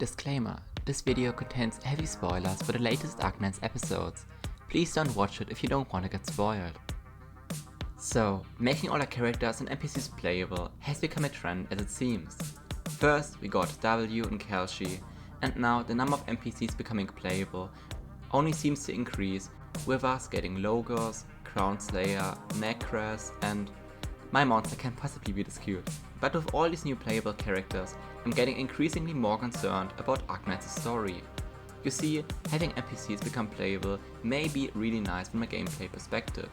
Disclaimer: this video contains heavy spoilers for the latest Arknights episodes. Please don't watch it if you don't want to get spoiled. So, making all our characters and NPCs playable has become a trend as it seems. First we got W and Kelshi, and now the number of NPCs becoming playable only seems to increase, with us getting Logos, Crown Slayer, Necras, and my monster can't possibly be this cute. But with all these new playable characters, I'm getting increasingly more concerned about Arknights' story. You see, having NPCs become playable may be really nice from a gameplay perspective,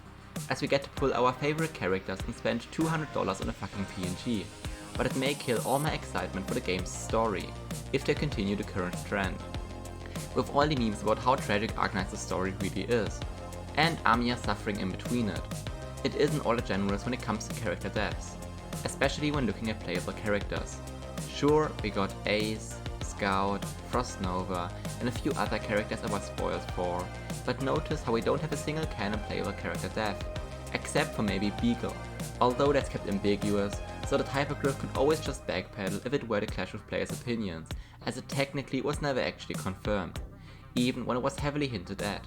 as we get to pull our favorite characters and spend $200 on a fucking PNG, but it may kill all my excitement for the game's story, if they continue the current trend. With all the memes about how tragic Arknights' story really is, and Amiya suffering in between it isn't all that generous when it comes to character deaths, especially when looking at playable characters. Sure, we got Ace, Scout, Frostnova, and a few other characters I was spoiled for, but notice how we don't have a single canon playable character death, except for maybe Beagle, although that's kept ambiguous, so that Hypergriff could always just backpedal if it were to clash with players' opinions, as it technically was never actually confirmed, even when it was heavily hinted at.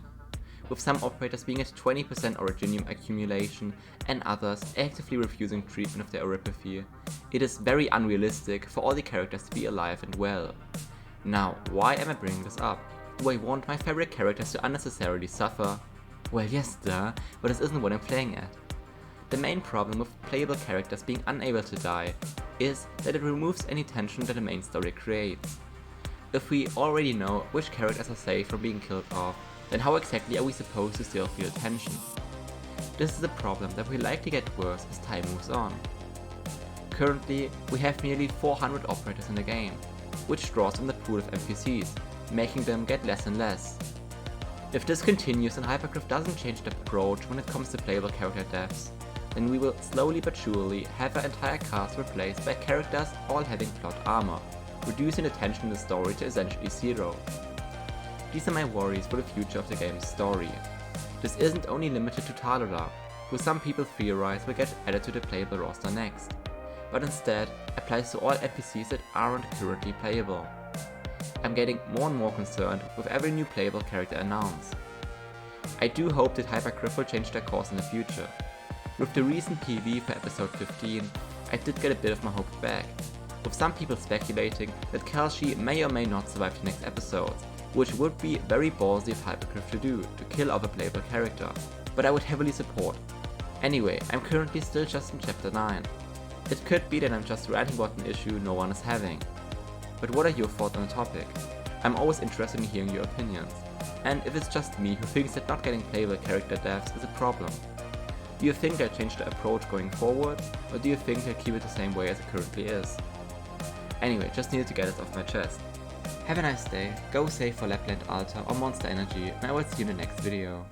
With some operators being at 20% Originium accumulation and others actively refusing treatment of their Oripathy, it is very unrealistic for all the characters to be alive and well. Now, why am I bringing this up? Do I want my favorite characters to unnecessarily suffer? Well, yes duh, but this isn't what I'm playing at. The main problem with playable characters being unable to die is that it removes any tension that the main story creates. If we already know which characters are safe from being killed off, then how exactly are we supposed to still feel tension? This is a problem that will likely get worse as time moves on. Currently, we have nearly 400 operators in the game, which draws from the pool of NPCs, making them get less and less. If this continues and Hypergriff doesn't change the approach when it comes to playable character deaths, then we will slowly but surely have our entire cast replaced by characters all having plot armor, reducing the tension in the story to essentially zero. These are my worries for the future of the game's story. This isn't only limited to Talula, who some people theorize will get added to the playable roster next, but instead applies to all NPCs that aren't currently playable. I'm getting more and more concerned with every new playable character announced. I do hope that Hypergriff will change their course in the future. With the recent PV for episode 15, I did get a bit of my hopes back, with some people speculating that Kelshi may or may not survive the next episode, which would be very ballsy of Hypergriff to do, to kill off a playable character, but I would heavily support. Anyway, I'm currently still just in chapter 9. It could be that I'm just ranting about an issue no one is having. But what are your thoughts on the topic? I'm always interested in hearing your opinions, and if it's just me who thinks that not getting playable character deaths is a problem. Do you think they'll change their approach going forward, or do you think they'll keep it the same way as it currently is? Anyway, just needed to get it off my chest. Have a nice day, go save for Lapland Altar or Monster Energy, and I will see you in the next video.